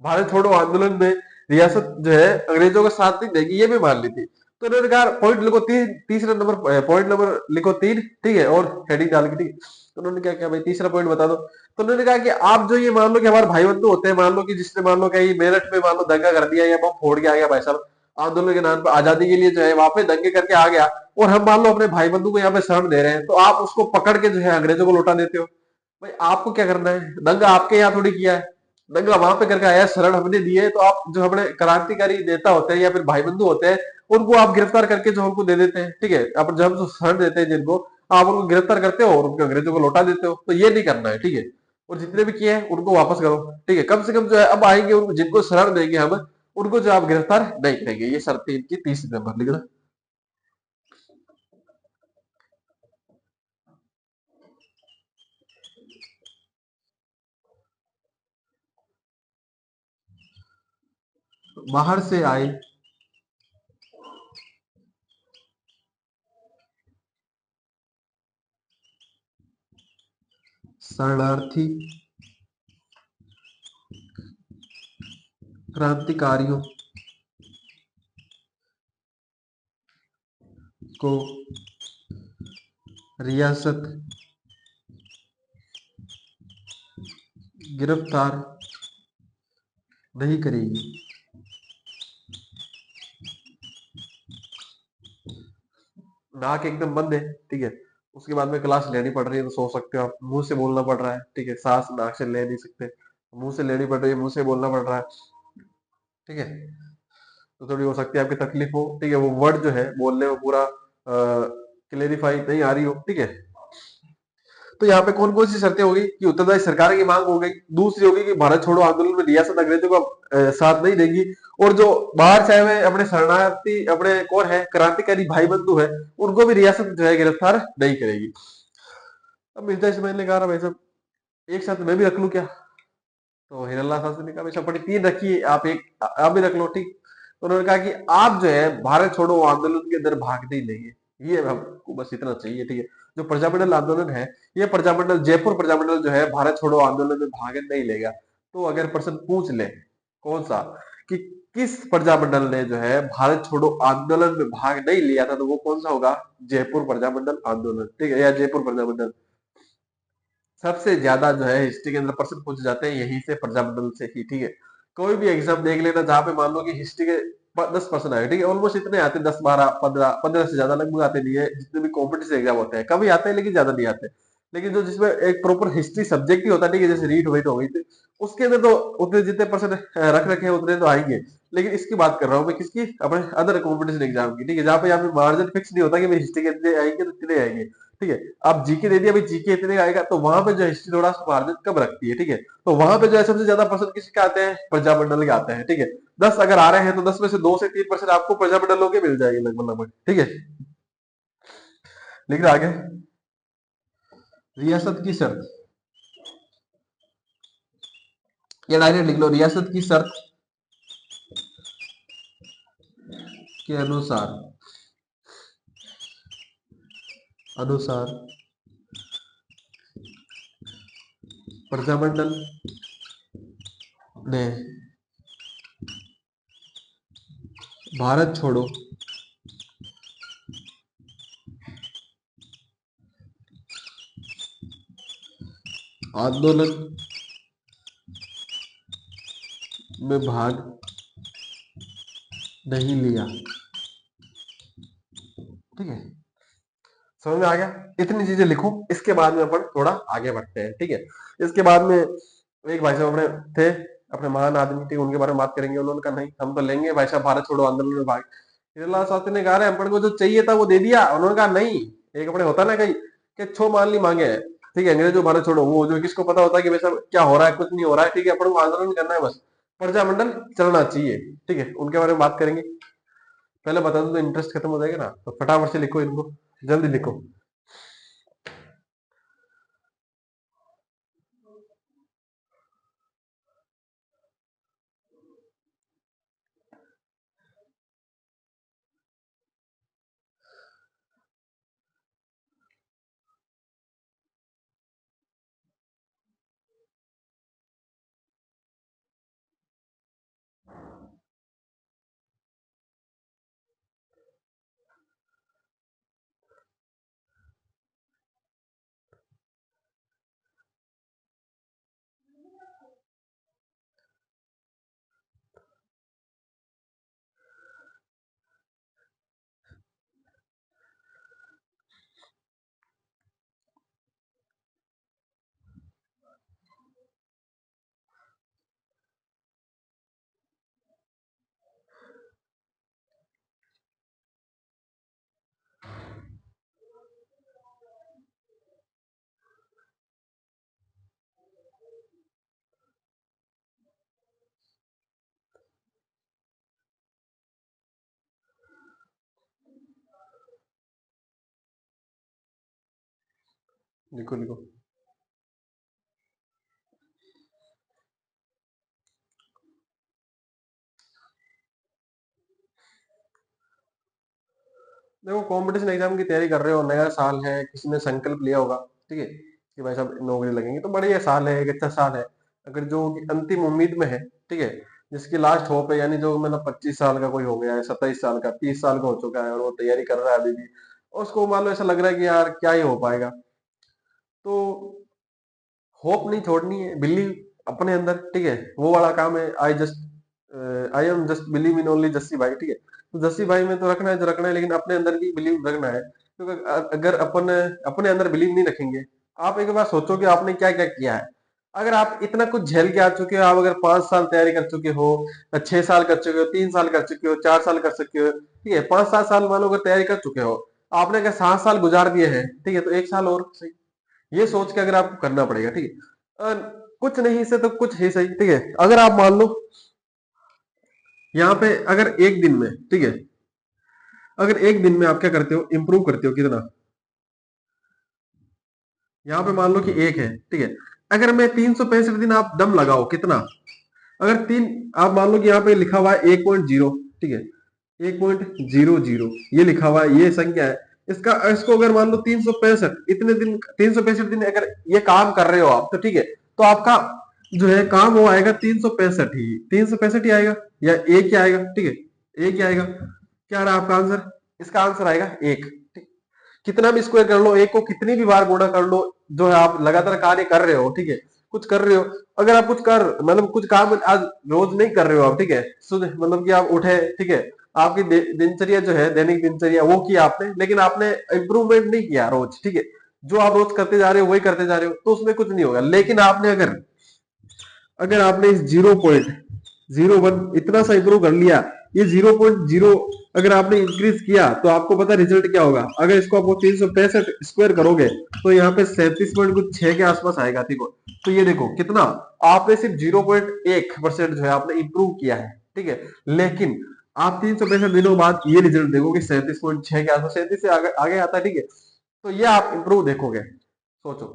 भारत छोड़ो आंदोलन में रियासत जो है अंग्रेजों का साथ नहीं देगी, ये भी मान ली थी। तो उन्होंने कहा पॉइंट लिखो तीन, तीसरा नंबर पॉइंट नंबर लिखो तीन। ठीक है, और हेडिंग डाल के। ठीक है, तो उन्होंने क्या किया भाई तीसरा पॉइंट बता दो। तो उन्होंने कहा कि आप जो ये मान लो कि हमारे भाई बंधु होते हैं, मान लो कि जिसने मान लो कहीं मेरठ में मान लो दंगा कर दिया या बम फोड़ के आ गया भाई साहब आंदोलन के नाम पर आजादी के लिए जो है वहां पे दंगे करके आ गया, और हम मान लो अपने भाई बंधु को यहाँ पे शरण दे रहे हैं, तो आप उसको पकड़ के जो है अंग्रेजों को लौटा देते हो। भाई आपको क्या करना है? दंगा आपके यहाँ थोड़ी किया है, दंगा वहां पे करके आया, शरण हमने दी है। तो आप जो हमारे क्रांतिकारी नेता होते हैं या फिर भाई बंधु होते हैं उनको आप गिरफ्तार करके जो उनको दे देते हैं। ठीक है, अब जब जो शरण देते हैं जिनको, आप उनको गिरफ्तार करते हो और उनको अंग्रेजों को लौटा देते हो। तो ये नहीं करना है। ठीक है, और जितने भी किए हैं उनको वापस करो। ठीक है, कम से कम जो है अब आएंगे उनको जिनको शरण देंगे हम, उनको जो आप गिरफ्तार नहीं करेंगे। ये शर्त इनकी तीसरी नंबर लिखना। बाहर से आए शरणार्थी क्रांतिकारियों को रियासत गिरफ्तार नहीं करेगी। नाक एकदम बंद है, ठीक है, उसके बाद में क्लास लेनी पड़ रही है तो सो सकते हो आप, मुंह से बोलना पड़ रहा है, ठीक है, सांस नाक से ले नहीं सकते, मुंह से लेनी पड़ रही है, मुंह से बोलना पड़ रहा है, ठीक है, तो थोड़ी हो सकती है आपकी तकलीफ हो, ठीक है, वो वर्ड जो है बोलने में पूरा क्लेरिफाई नहीं आ रही हो, ठीक है। तो यहाँ पे कौन कौन सी शर्तें होगी कि उत्तरदायी सरकार की मांग हो गई, दूसरी होगी कि भारत छोड़ो आंदोलन में रियासत अंग्रेजों का साथ नहीं देगी, और जो बाहर से आए हुए अपने शरणार्थी अपने कौन है क्रांतिकारी भाई बंधु है, उनको भी रियासत जो है गिरफ्तार नहीं करेगी। अब मिर्जा इस्माइल ने कहा भाई साहब एक साथ मैं भी रख लूं क्या, तो हिरला शास्त्री ने कहा भाई साहब पड़ी तीन रखिए, आप भी रख लो, ठीक। तो उन्होंने कहा कि आप जो है भारत छोड़ो आंदोलन के अंदर भाग नहीं लेंगे, ये हमको बस इतना चाहिए, ठीक है। जो प्रजामंडल आंदोलन है, ये प्रजामंडल जयपुर प्रजामंडल जो है भारत छोड़ो आंदोलन में भाग नहीं लेगा। तो अगर प्रश्न पूछ ले कौन सा कि किस प्रजामंडल ने जो है भारत छोड़ो आंदोलन में भाग नहीं लिया था, तो वो कौन सा होगा, जयपुर प्रजामंडल आंदोलन, ठीक है, या जयपुर प्रजामंडल। सबसे ज्यादा जो है हिस्ट्री के अंदर प्रश्न पूछे जाते हैं यहीं से प्रजामंडल से ही, ठीक है। कोई भी एग्जाम देख लेना जहां पे मान लो कि हिस्ट्री के 10% आए, ठीक है, ऑलमोस्ट इतने आते हैं, 10 12 15 15 से ज्यादा लगभग आते नहीं है, जितने भी कॉम्पिटिटिव एग्जाम होते हैं कभी आते हैं लेकिन ज्यादा नहीं आते। लेकिन जो जिसमें एक प्रॉपर हिस्ट्री सब्जेक्ट ही होता है, ठीक है, जैसे रीट वेट हो गई थी, उसके अंदर तो उतने जितने परसेंट रख रखे हैं उतने तो आएंगे। लेकिन इसकी बात कर रहा हूँ मैं किसकी, अपने अदर कॉम्पिटिशन एग्जाम की, ठीक है, जहाँ पे यहाँ पे मार्जिन फिक्स नहीं होता कि भाई हिस्ट्री के इतने आएंगे तो इतने आएंगे, ठीक है। आप जीके दे दिया भाई जीके इतने का आएगा, तो वहां पे जो हिस्ट्री थोड़ा मार्जिन कम रखती है, ठीक है। तो वहां पे जो है सबसे ज्यादा परसेंट किसके आते हैं, प्रजामंडल के आते हैं, ठीक है। 10 अगर आ रहे हैं तो 10 में से 2 से 3% आपको प्रजामंडलों के मिल जाएंगे लगभग लगभग, ठीक है। लिख रहा आगे, रियासत की शर्त, या डायरेक्ट लिख लो रियासत की शर्त के अनुसार, अनुसार प्रजामंडल ने भारत छोड़ो आंदोलन में भाग नहीं लिया, ठीक है। समझ में आ गया, इतनी चीजें लिखो, इसके बाद में अपन थोड़ा आगे बढ़ते हैं, ठीक है। इसके बाद में एक भाई साहब अपने थे, अपने महान आदमी थे, उनके बारे में बात करेंगे। उन्होंने कहा नहीं हम तो लेंगे भाई साहब भारत छोड़ो आंदोलन में भाग। हिरलाल शास्त्री ने कहा रहे अपन को जो चाहिए था वो दे दिया, उन्होंने कहा नहीं, एक अपने होता ना कहीं कि छो मान ली मांगे है, ठीक है, अंग्रेजों भारत छोड़ो, वो जो किसको पता होता है कि भाई साहब क्या हो रहा है, कुछ नहीं हो रहा है, ठीक है, अपन को आंदोलन करना है बस, प्रजामंडल चलना चाहिए, ठीक है, उनके बारे में बात करेंगे। पहले बता दो तो इंटरेस्ट खत्म हो जाएगा ना, तो फटाफट से लिखो इनको, जल्दी लिखो। लिखो लिखो। देखो कंपटीशन एग्जाम की तैयारी कर रहे हो, नया साल है, किसी ने संकल्प लिया होगा, ठीक है, कि भाई साहब नौकरी लगेंगे, तो बढ़िया साल है, एक अच्छा साल है। अगर जो कि अंतिम उम्मीद में है, ठीक है, जिसकी लास्ट होप है, यानी जो मतलब 25 साल का कोई हो गया है, 27 साल का, 30 साल का हो चुका है और वो तैयारी कर रहा है अभी भी, और उसको मान लो ऐसा लग रहा है कि यार क्या ही हो पाएगा, तो होप नहीं छोड़नी है, बिलीव अपने अंदर, ठीक है, वो वाला काम है। I just I am just believe in only Jassi भाई, ठीक है। तो जस्सी भाई में तो रखना है जो रखना है, लेकिन अपने अंदर भी बिलीव रखना है, क्योंकि अगर अपन अपने अंदर बिलीव नहीं रखेंगे, आप एक बार सोचो कि आपने क्या क्या किया है। अगर आप इतना कुछ झेल के आ चुके हो, आप अगर 5 साल तैयारी कर चुके हो, 6 साल कर चुके हो, 3 साल कर चुके हो, 4 साल कर चुके हो, ठीक है, 5-7 साल मान लो अगर तैयारी कर चुके हो, आपने अगर 7 साल गुजार दिए हैं, ठीक है, तो 1 साल और सही, ये सोच के अगर आपको करना पड़ेगा, ठीक है। कुछ नहीं से तो कुछ ही सही, ठीक है। अगर आप मान लो यहाँ पे अगर एक दिन में, ठीक है, अगर एक दिन में आप क्या करते हो, इंप्रूव करते हो कितना, यहाँ पे मान लो कि एक है, ठीक है। अगर मैं 365 दिन आप दम लगाओ कितना, अगर तीन, आप मान लो कि यहाँ पे लिखा हुआ है 1.0, ठीक है, 1.00 ये लिखा हुआ है, ये संख्या है। इसका इसको अगर मान लो 365 इतने दिन, 365 दिन अगर ये काम कर रहे हो आप, तो ठीक है, तो आपका जो है काम वो आएगा 365 ही, 365 ही आएगा, या एक ही आएगा, ठीक है, एक ही आएगा। क्या रहा आपका आंसर, इसका आंसर आएगा एक, ठीक। कितना भी स्क्वायर कर लो, एक को कितनी भी बार गुणा कर लो, जो है आप लगातार कार्य कर रहे हो, ठीक है, कुछ कर रहे हो, अगर आप कुछ कर मतलब कुछ काम आज रोज नहीं कर रहे हो आप, ठीक है, मतलब कि आप उठे, ठीक है, आपकी दिनचर्या जो है, दैनिक दिनचर्या वो किया आपने, लेकिन आपने इंप्रूवमेंट नहीं किया रोज, ठीक है, जो आप रोज करते जा रहे हो वही करते जा रहे हो, तो उसमें कुछ नहीं होगा। लेकिन आपने अगर अगर आपने इस 0.01 इतना सा इंप्रूव कर लिया, ये 0.0 अगर आपने इंक्रीज किया, तो आपको पता रिजल्ट क्या होगा। अगर इसको आपको 365 स्क्वायर करोगे, तो यहाँ पे 37.6 के आसपास आएगा, ठीक है। तो ये देखो कितना, आपने सिर्फ 0.1% जो है आपने इंप्रूव किया है, ठीक है। लेकिन आप 365 दिनों बाद ये रिजल्ट देखोगे 37.6 के आसपास, 37 से आगे आगे आता है, ठीक है। तो ये आप इंप्रूव देखोगे, सोचो,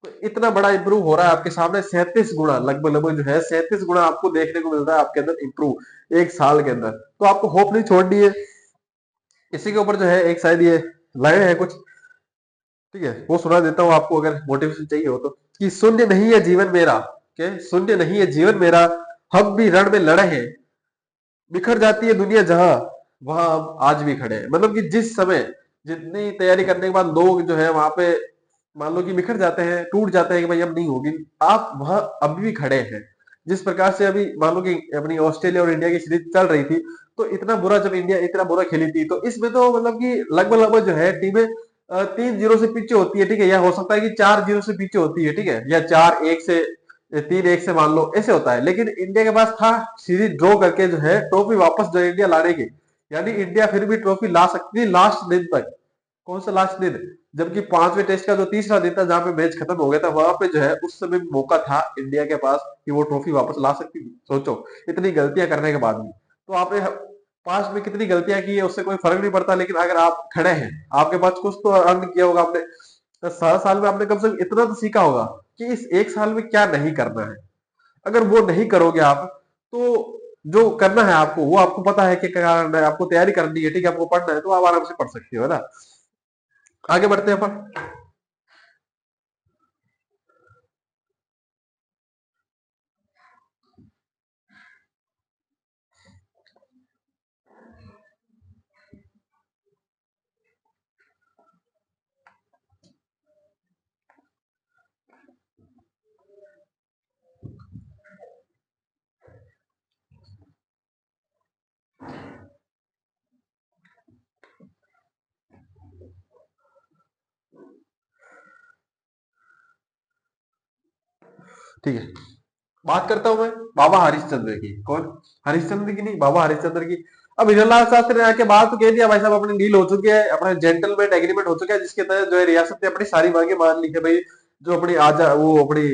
तो इतना बड़ा इंप्रूव हो रहा है आपके सामने, 37 गुना लगभग लगभग जो है 37 गुना आपको देखने को मिल रहा है आपके अंदर इंप्रूव, 1 साल के अंदर। तो आपको होप नहीं छोड़नी है। इसी के ऊपर जो है एक शायद ये लाइन है कुछ, ठीक है, वो सुना देता हूँ आपको अगर मोटिवेशन चाहिए हो तो, कि शून्य नहीं है जीवन मेरा, के शून्य नहीं है जीवन मेरा, हम भी रण में लड़े हैं, बिखर जाती है दुनिया जहां, वहां हम आज भी खड़े हैं। मतलब कि जिस समय जितनी तैयारी करने के बाद लोग जो है वहां पे मान लो कि बिखर जाते हैं, टूट जाते हैं कि भाई अब नहीं होगी, आप वहां अभी भी खड़े हैं। जिस प्रकार से अभी मान लो कि अपनी ऑस्ट्रेलिया और इंडिया की सीरीज चल रही थी, तो इतना बुरा जब इंडिया इतना बुरा खेली थी, तो इसमें तो मतलब कि लगभग लगभग जो है टीमें 3-0 से पीछे होती है, ठीक है, या हो सकता है कि 4-0 से पीछे होती है, ठीक है, या 4-1 से, 3-1 से मान लो ऐसे होता है। लेकिन इंडिया के पास था सीरीज ड्रॉ करके जो है ट्रॉफी वापस जो इंडिया लाने की, यानी इंडिया फिर भी ट्रॉफी ला सकती थी लास्ट दिन तक। कौन सा लास्ट दिन, जबकि 5वें टेस्ट का जो तीसरा दिन था जहां पे मैच खत्म हो गया था, वहां पे जो है उस समय भी मौका था इंडिया के पास कि वो ट्रॉफी वापस ला सकती थी। सोचो, इतनी गलतियां करने के बाद भी, तो आपने पास्ट में कितनी गलतियां की है उससे कोई फर्क नहीं पड़ता, लेकिन अगर आप खड़े हैं, आपके पास कुछ तो अर्न किया होगा आपने, तो 7 साल में आपने कम से कम इतना तो सीखा होगा कि इस 1 साल में क्या नहीं करना है। अगर वो नहीं करोगे आप, तो जो करना है आपको वो आपको पता है कि क्या करना है, आपको तैयारी करनी है, ठीक है, आपको पढ़ना है, तो आप आराम से पढ़ सकते हो, है ना। आगे बढ़ते हैं अपन। ठीक है, बात करता हूं मैं बाबा हरिश्चंद्र की। कौन, हरिश्चंद्र की नहीं, बाबा हरिश्चंद्र की। अब हिजलाल शास्त्री ने आके बात तो कह दिया, भाई साहब अपनी डील हो चुकी है, अपना जेंटलमैन एग्रीमेंट हो चुका है, जिसके तहत जो है रियासत ने अपनी सारी मांगे मान ली है भाई। जो अपनी आजा वो अपनी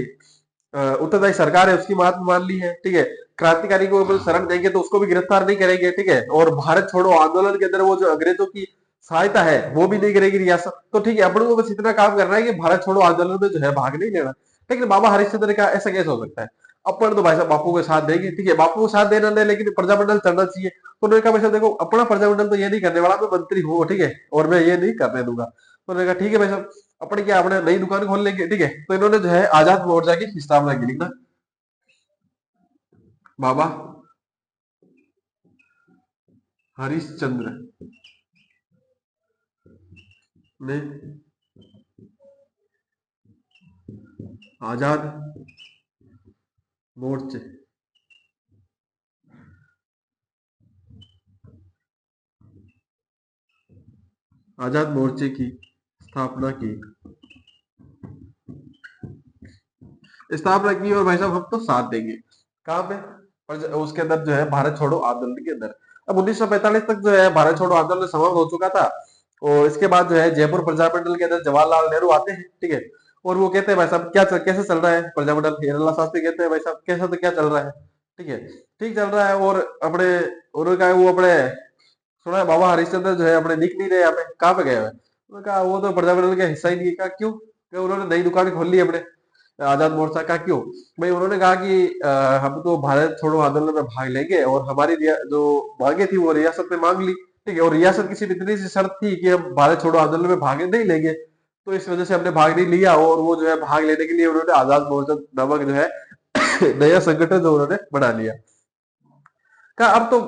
उत्तरदायी सरकार है उसकी बात मान ली है, ठीक है। क्रांतिकारी को अगर शरण देंगे तो उसको भी गिरफ्तार नहीं करेंगे, ठीक है, और भारत छोड़ो आंदोलन के अंदर वो जो अंग्रेजों की सहायता है वो भी नहीं करेगी रियासत, तो ठीक है, अपन को बस इतना काम करना है कि भारत छोड़ो आंदोलन में जो है भाग नहीं लेना। लेकिन बाबा हरिश्चंद्र का ऐसा कैसे हो सकता है, अपन तो भाई साहब बापू के साथ देंगे, ठीक है, बापू को साथ देना नहीं, लेकिन प्रजामंडल चलना चाहिए। तो उन्होंने कहा भाई साहब देखो, अपना प्रजामंडल तो ये नहीं करने वाला, मैं मंत्री हूँ, ठीक है, और मैं ये नहीं करने दूंगा। तो उन्होंने कहा ठीक है भाई साहब, अपने क्या अपने नई दुकान खोल लेंगे, ठीक है। तो इन्होंने जो है आजाद मोर्चा की स्थापना की, लिखना, बाबा हरिश्चंद्र ने आजाद मोर्चे आजाद मोर्चे की स्थापना की स्थापना की और भाई साहब हम तो साथ देंगे। कहाँ पे? उसके अंदर जो है भारत छोड़ो आंदोलन के अंदर। अब 1945 तक जो है भारत छोड़ो आंदोलन समाप्त हो चुका था। और इसके बाद जो है जयपुर प्रजामंडल के अंदर जवाहरलाल नेहरू आते हैं, ठीक है। और वो कहते हैं भाई साहब कैसे चल रहा है प्रजामंडल। हिराला शास्त्री कहते हैं भाई साहब कैसा तो क्या चल रहा है, ठीक है, ठीक चल रहा है। और अपने उन्होंने कहा वो अपने सुना है बाबा हरिश्चंद्र जो है अपने दिख नहीं रहे यहाँ पे, कहाँ पे गए हुए हैं? उन्होंने कहा वो तो प्रजामंडल का हिस्सा ही नहीं है। कहा क्यों? कि उन्होंने नई दुकान खोल ली अपने आजाद मोर्चा का। क्यों? भाई उन्होंने कहा कि हम तो भारत छोड़ो आंदोलन में भाग लेंगे और हमारी जो मांगे थी वो रियासत ने मांग ली, ठीक है। और रियासत की सिर्फ इतनी सी शर्त थी कि हम भारत छोड़ो आंदोलन में भाग नहीं लेंगे। तो इस वजह से हमने भाग नहीं लिया और वो जो है भाग लेने के लिए उन्होंने आजाद मोर्चा नामक जो है नया संगठन जो उन्होंने बना लिया। कहा अब तो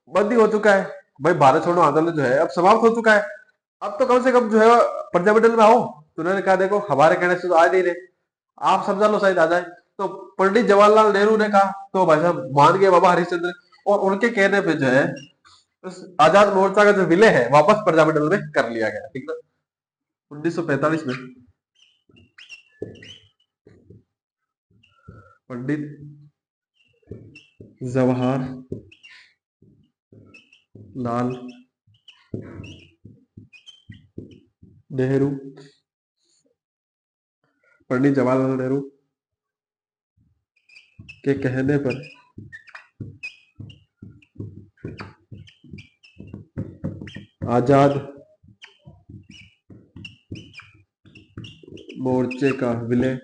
बंद ही हो चुका है भाई, भारत छोड़ो आंदोलन जो है अब समाप्त हो चुका है। अब तो कम से कम जो है प्रजामंडल में आओ। तो उन्होंने कहा देखो हमारे कहने से तो आ नहीं रहे, आप समझा लो शायद आ जाए। तो पंडित जवाहरलाल नेहरू ने कहा तो भाई साहब मान गए बाबा हरिश्चंद्र। और उनके कहने पे जो है उस आजाद मोर्चा का जो विलय है वापस प्रजामंडल में कर लिया गया, ठीक ना, 1945 में। पंडित जवाहर लाल नेहरू, पंडित जवाहरलाल नेहरू के कहने पर आजाद मोर्चे का विलय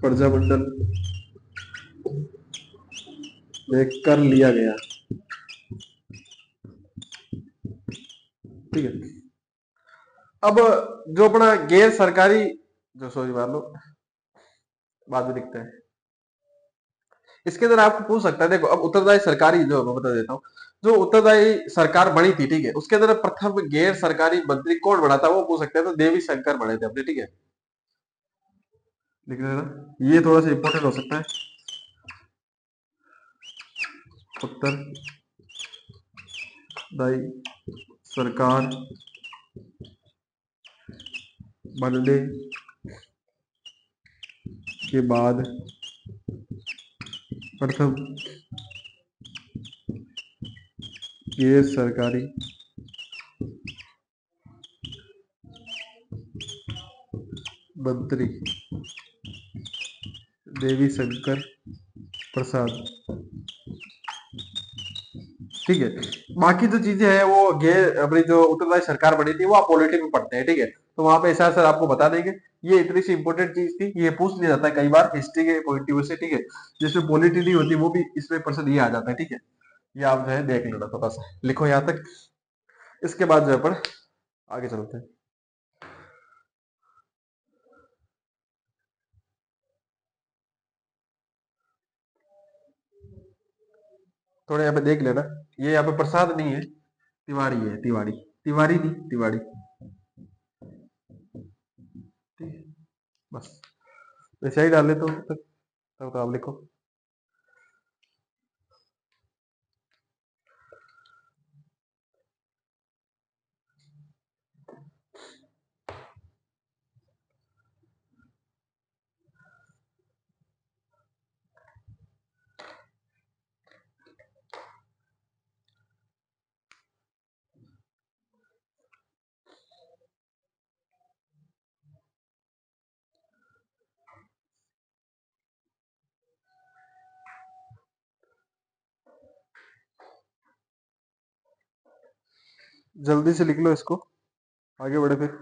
प्रजामंडल में कर लिया गया, ठीक है। अब जो अपना गैर सरकारी जो सॉरी मान लो बाद में दिखता है, इसके अंदर आपको पूछ सकता है। देखो अब उत्तरदायी सरकारी जो मैं बता देता हूँ, जो उत्तरदायी सरकार बनी थी, ठीक है, उसके अंदर प्रथम गैर सरकारी मंत्री कौन बना था वो पूछ सकते हैं। तो देवी शंकर बने थे अपने, ठीक है, लिख लेना, ये थोड़ा सा इंपॉर्टेंट हो सकता है। उत्तरदायी सरकार बनने के बाद प्रथम गैर सरकारी मंत्री देवी शंकर प्रसाद, ठीक है। बाकी जो चीजें हैं वो गैर अपनी जो उत्तरदायी सरकार बनी थी वो आप पॉलिटी में पढ़ते हैं, ठीक है। तो वहां पे ऐसा सर आपको बता देंगे। ये इतनी सी इंपॉर्टेंट चीज थी, ये पूछ लिया जाता है कई बार हिस्ट्री के पॉइंट ऑफ व्यू से, ठीक है। जिसमें पॉलिटी नहीं होती वो भी इसमें परसेंट ये आ जाता है, ठीक है। ये आप जो है देख लेना, थोड़ा सा लिखो यहाँ तक। इसके बाद जो है अपन आगे चलते हैं। थोड़ा यहाँ पे देख लेना, ये यहाँ पे प्रसाद नहीं है, तिवारी है, तिवारी। तिवारी नहीं, तिवारी, ठीक है। बस ऐसे ही डाल ले तो तब आप लिखो। जल्दी से लिख लो इसको, आगे बढ़े फिर।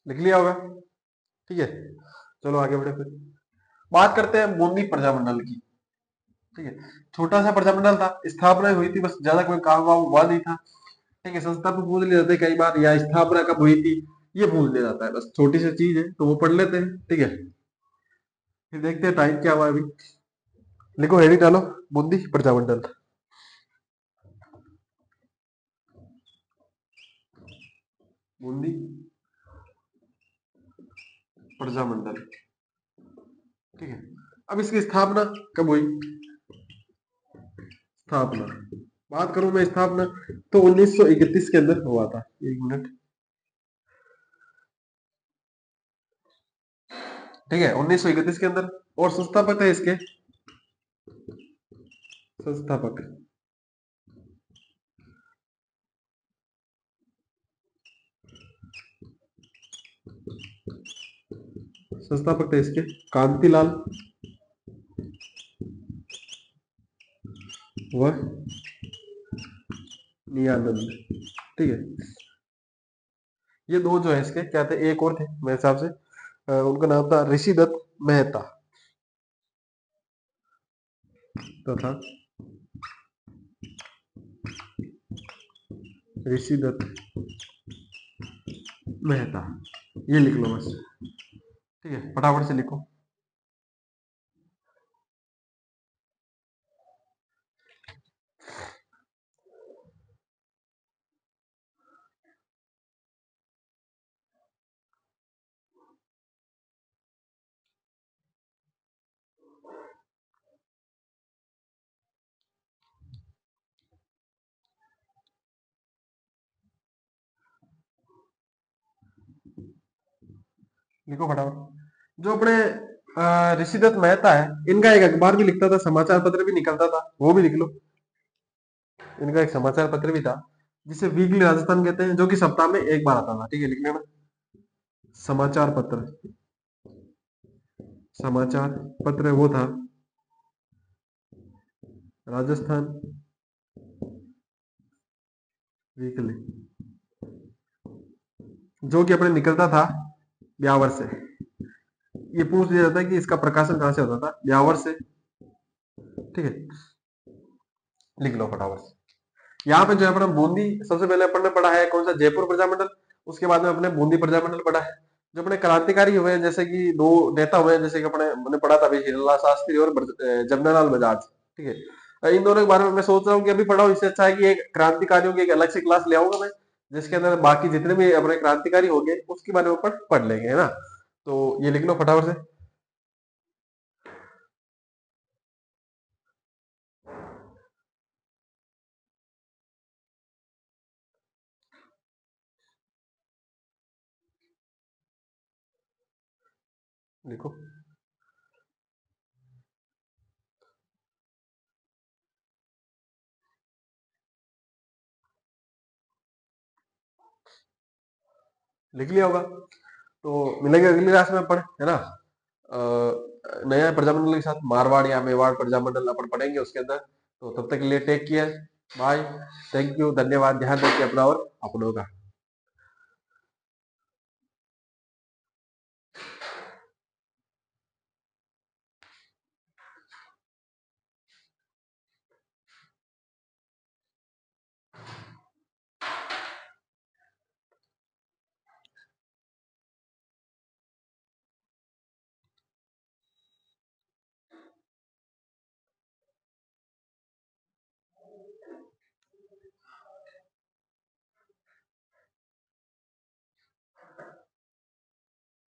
लिख लिया होगा। ठीक है, चलो आगे बढ़े फिर। बात करते हैं बूंदी प्रजामंडल की। ठीक है, छोटा सा प्रजामंडल था, स्थापना हुई थी, बस ज्यादा कोई काम वाम हुआ नहीं था। ठीक है, संस्था पे पूछ लिया जाता है कई बार, या स्थापना कब हुई थी ये पूछ लिया जाता है, बस छोटी सी चीज है तो वो पढ़ लेते हैं। ठीक है, फिर देखते हैं टाइम क्या हुआ अभी। लिखो, हेडिंग डालो, बूंदी प्रजामंडल। बूंदी प्रजामंडल। ठीक है, अब इसकी स्थापना कब हुई? स्थापना, बात करूं मैं स्थापना, तो 1931 के अंदर हुआ था। एक मिनट। ठीक है, 1931 के अंदर। और संस्थापक है इसके, संस्थापक, संस्थापक थे इसके कांतिलाल व नियानंद। ठीक है, ये दो जो है इसके क्या थे, एक और थे मेरे हिसाब से, उनका नाम था ऋषिदत्त मेहता तथा ऋषिदत्त मेहता। ये लिख लो बस। ठीक है, फटाफट से लिखो। लिखो फटाफट। जो अपने ऋषिदत्त मेहता है, इनका एक अखबार भी लिखता था, समाचार पत्र भी निकलता था, वो भी लिख लो। इनका एक समाचार पत्र भी था जिसे वीकली राजस्थान कहते हैं, जो कि सप्ताह में एक बार आता था। ठीक है, लिख लेना, समाचार पत्र। समाचार पत्र वो था राजस्थान वीकली, जो कि अपने निकलता था ब्यावर से। ये पूछ लिया जाता है कि इसका प्रकाशन कहां से होता था, ब्यावर से। ठीक है, लिख लो फटाफट। यहाँ पे जो है अपना बूंदी, सबसे पहले अपन ने पढ़ा है कौन सा, जयपुर प्रजामंडल। उसके बाद में अपने बूंदी प्रजामंडल पढ़ा है। जो अपने क्रांतिकारी हुए हैं, जैसे कि दो नेता हुए हैं, जैसे कि अपने मैंने पढ़ा था अभी, हिरला शास्त्री और जमनालाल बजाज। ठीक है, इन दोनों के बारे में मैं सोच रहा हूँ कि अभी पढ़ा हूँ, इससे अच्छा है कि एक क्रांतिकारियों की एक अलग से क्लास ले आऊंगा मैं, जिसके अंदर बाकी जितने भी अपने क्रांतिकारी हो गए उसके बारे में पढ़ लेंगे, है ना। तो ये लिख लो फटाफट से। लिखो, लिख लिया होगा। तो मिलेंगे अगली क्लास में अपन, है ना। नया प्रजामंडल के साथ मारवाड़ या मेवाड़ प्रजामंडल अपन पढ़ेंगे उसके अंदर। तो तब तक के लिए take care, bye, thank you, धन्यवाद, ध्यान रखिए अपना और अपनों का।